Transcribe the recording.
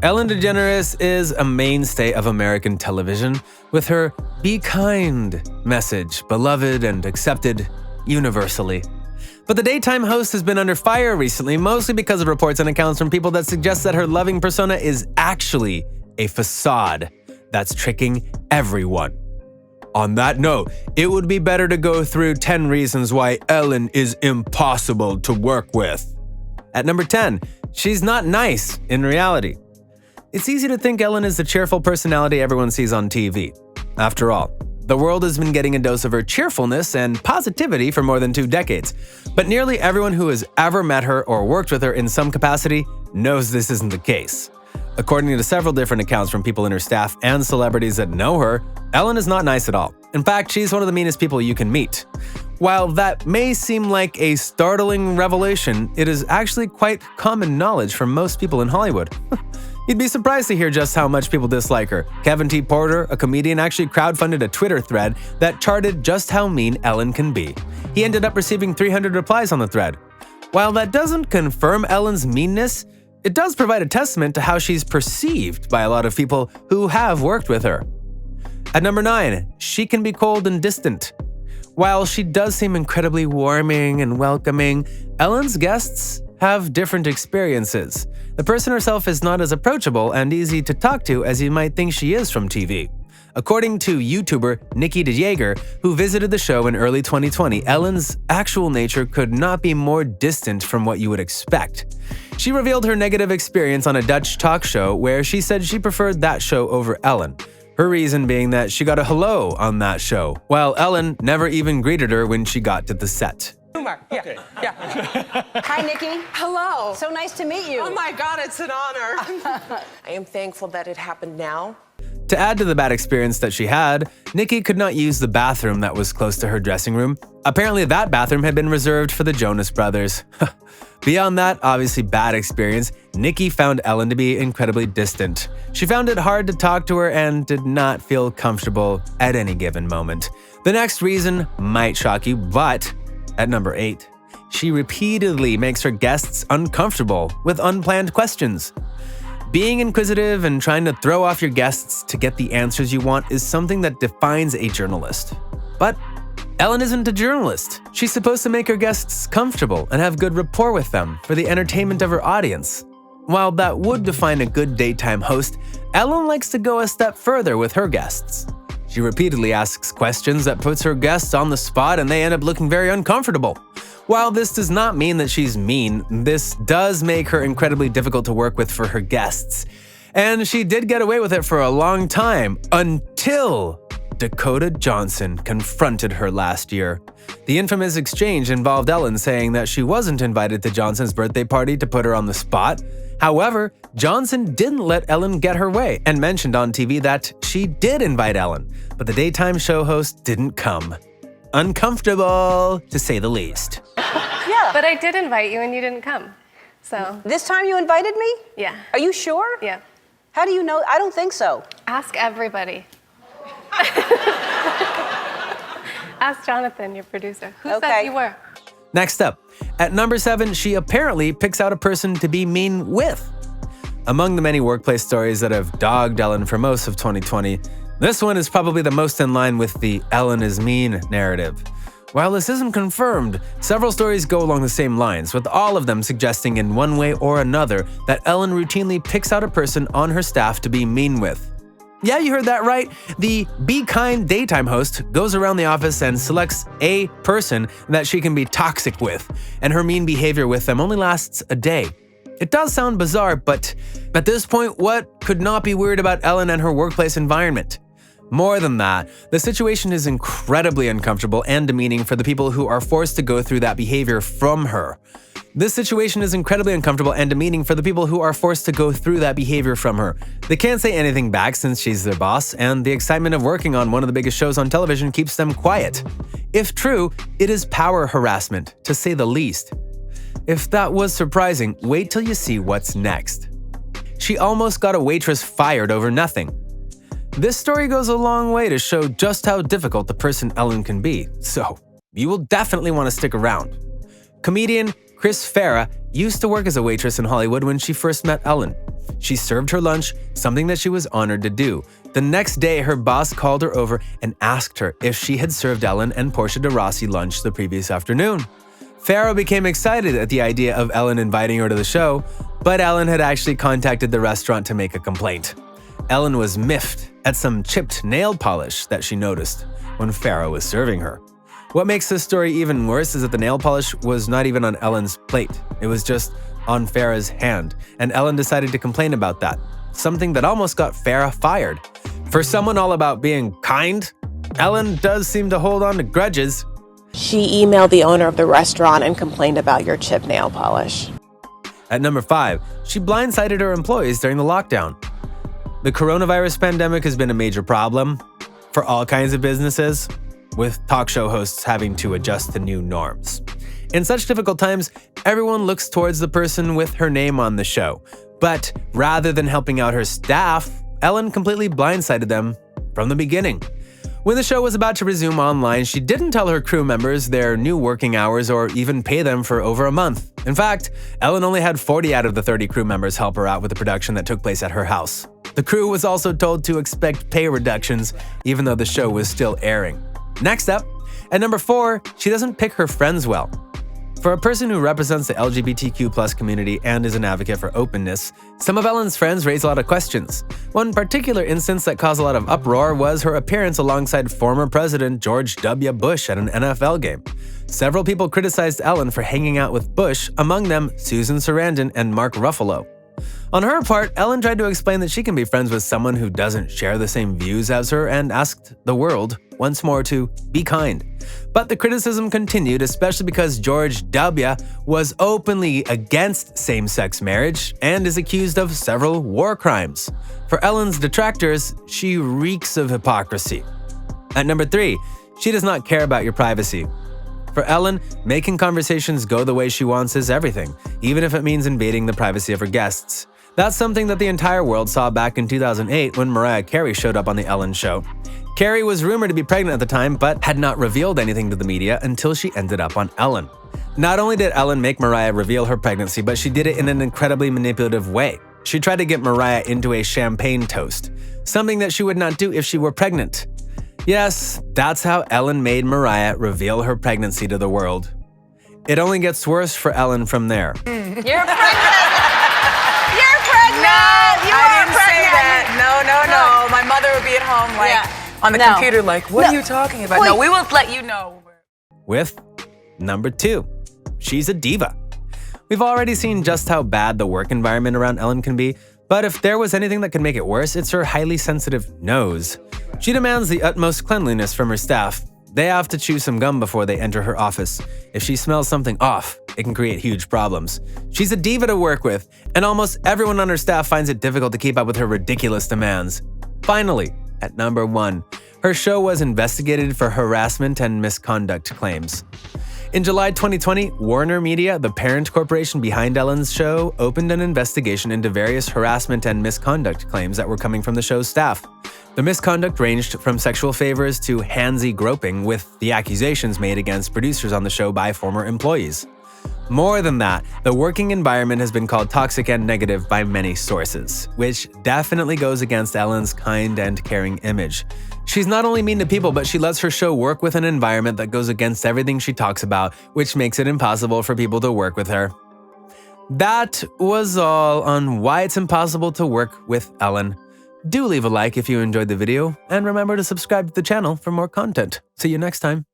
Ellen Degeneres is a mainstay of American television with her "Be kind" message, beloved and accepted universally. But the daytime host has been under fire recently, mostly because of reports and accounts from people that suggest that her loving persona is actually a facade that's tricking everyone. On that note, it would be better to go through 10 reasons why Ellen is impossible to work with. At number 10, she's not nice in reality. It's easy to think Ellen is the cheerful personality everyone sees on TV. After all, the world has been getting a dose of her cheerfulness and positivity for more than 2 decades. But nearly everyone who has ever met her or worked with her in some capacity knows this isn't the case. According to several different accounts from people in her staff and celebrities that know her, Ellen is not nice at all. In fact, she's one of the meanest people you can meet. While that may seem like a startling revelation, it is actually quite common knowledge for most people in Hollywood. You'd be surprised to hear just how much people dislike her. Kevin T. Porter, a comedian, actually crowdfunded a Twitter thread that charted just how mean Ellen can be. He ended up receiving 300 replies on the thread. While that doesn't confirm Ellen's meanness, it does provide a testament to how she's perceived by a lot of people who have worked with her. At number 9, she can be cold and distant. While she does seem incredibly warming and welcoming, Ellen's guests have different experiences. The person herself is not as approachable and easy to talk to as you might think she is from TV. According to YouTuber Nikki DeJager, who visited the show in early 2020, Ellen's actual nature could not be more distant from what you would expect. She revealed her negative experience on a Dutch talk show where she said she preferred that show over Ellen. Her reason being that she got a hello on that show, while Ellen never even greeted her when she got to the set. Yeah. Hi, Nikki. Hello. So nice to meet you. Oh my God, it's an honor. I am thankful that it happened now. To add to the bad experience that she had, Nikki could not use the bathroom that was close to her dressing room. Apparently that bathroom had been reserved for the Jonas Brothers. Beyond that obviously bad experience, Nikki found Ellen to be incredibly distant. She found it hard to talk to her and did not feel comfortable at any given moment. The next reason might shock you, but at number 8, she repeatedly makes her guests uncomfortable with unplanned questions. Being inquisitive and trying to throw off your guests to get the answers you want is something that defines a journalist. But Ellen isn't a journalist. She's supposed to make her guests comfortable and have good rapport with them for the entertainment of her audience. While that would define a good daytime host, Ellen likes to go a step further with her guests. She repeatedly asks questions that puts her guests on the spot and they end up looking very uncomfortable. While this does not mean that she's mean, this does make her incredibly difficult to work with for her guests. And she did get away with it for a long time, until Dakota Johnson confronted her last year. The infamous exchange involved Ellen saying that she wasn't invited to Johnson's birthday party to put her on the spot. However, Johnson didn't let Ellen get her way and mentioned on TV that she did invite Ellen, but the daytime show host didn't come. Uncomfortable, to say the least. Yeah. But I did invite you and you didn't come, so. This time you invited me? Yeah. Are you sure? Yeah. How do you know? I don't think so. Ask everybody. Ask Jonathan, your producer. Who said you were? Next up, at number 7, she apparently picks out a person to be mean with. Among the many workplace stories that have dogged Ellen for most of 2020, this one is probably the most in line with the Ellen is mean narrative. While this isn't confirmed, several stories go along the same lines, with all of them suggesting in one way or another that Ellen routinely picks out a person on her staff to be mean with. Yeah, you heard that right. The Be Kind daytime host goes around the office and selects a person that she can be toxic with, and her mean behavior with them only lasts a day. It does sound bizarre, but at this point, what could not be weird about Ellen and her workplace environment? More than that, the situation is incredibly uncomfortable and demeaning for the people who are forced to go through that behavior from her. This situation is incredibly uncomfortable and demeaning for the people who are forced to go through that behavior from her. They can't say anything back since she's their boss, and the excitement of working on one of the biggest shows on television keeps them quiet. If true, it is power harassment, to say the least. If that was surprising, wait till you see what's next. She almost got a waitress fired over nothing. This story goes a long way to show just how difficult the person Ellen can be, so you will definitely want to stick around. Comedian, Chris Farah used to work as a waitress in Hollywood when she first met Ellen. She served her lunch, something that she was honored to do. The next day, her boss called her over and asked her if she had served Ellen and Portia de Rossi lunch the previous afternoon. Farah became excited at the idea of Ellen inviting her to the show, but Ellen had actually contacted the restaurant to make a complaint. Ellen was miffed at some chipped nail polish that she noticed when Farah was serving her. What makes this story even worse is that the nail polish was not even on Ellen's plate. It was just on Farah's hand, and Ellen decided to complain about that, something that almost got Farah fired. For someone all about being kind, Ellen does seem to hold on to grudges. She emailed the owner of the restaurant and complained about your chipped nail polish. At number 5, she blindsided her employees during the lockdown. The coronavirus pandemic has been a major problem for all kinds of businesses, with talk show hosts having to adjust to new norms. In such difficult times, everyone looks towards the person with her name on the show. But rather than helping out her staff, Ellen completely blindsided them from the beginning. When the show was about to resume online, she didn't tell her crew members their new working hours or even pay them for over a month. In fact, Ellen only had 40 out of the 30 crew members help her out with the production that took place at her house. The crew was also told to expect pay reductions, even though the show was still airing. Next up, at number 4, she doesn't pick her friends well. For a person who represents the LGBTQ+ community and is an advocate for openness, some of Ellen's friends raise a lot of questions. One particular instance that caused a lot of uproar was her appearance alongside former President George W. Bush at an NFL game. Several people criticized Ellen for hanging out with Bush, among them Susan Sarandon and Mark Ruffalo. On her part, Ellen tried to explain that she can be friends with someone who doesn't share the same views as her and asked the world once more to be kind. But the criticism continued, especially because George W. was openly against same-sex marriage and is accused of several war crimes. For Ellen's detractors, she reeks of hypocrisy. At number 3, she does not care about your privacy. For Ellen, making conversations go the way she wants is everything, even if it means invading the privacy of her guests. That's something that the entire world saw back in 2008 when Mariah Carey showed up on The Ellen Show. Carey was rumored to be pregnant at the time, but had not revealed anything to the media until she ended up on Ellen. Not only did Ellen make Mariah reveal her pregnancy, but she did it in an incredibly manipulative way. She tried to get Mariah into a champagne toast, something that she would not do if she were pregnant. Yes, that's how Ellen made Mariah reveal her pregnancy to the world. It only gets worse for Ellen from there. You're pregnant! You're pregnant! No, I didn't say that. No. My mother would be at home, on the computer, what are you talking about? No, we will let you know. With number 2, she's a diva. We've already seen just how bad the work environment around Ellen can be, but if there was anything that could make it worse, it's her highly sensitive nose. She demands the utmost cleanliness from her staff. They have to chew some gum before they enter her office. If she smells something off, it can create huge problems. She's a diva to work with, and almost everyone on her staff finds it difficult to keep up with her ridiculous demands. Finally, at number 1, her show was investigated for harassment and misconduct claims. In July 2020, Warner Media, the parent corporation behind Ellen's show, opened an investigation into various harassment and misconduct claims that were coming from the show's staff. The misconduct ranged from sexual favors to handsy groping, with the accusations made against producers on the show by former employees. More than that, the working environment has been called toxic and negative by many sources, which definitely goes against Ellen's kind and caring image. She's not only mean to people, but she lets her show work with an environment that goes against everything she talks about, which makes it impossible for people to work with her. That was all on why it's impossible to work with Ellen. Do leave a like if you enjoyed the video, and remember to subscribe to the channel for more content. See you next time.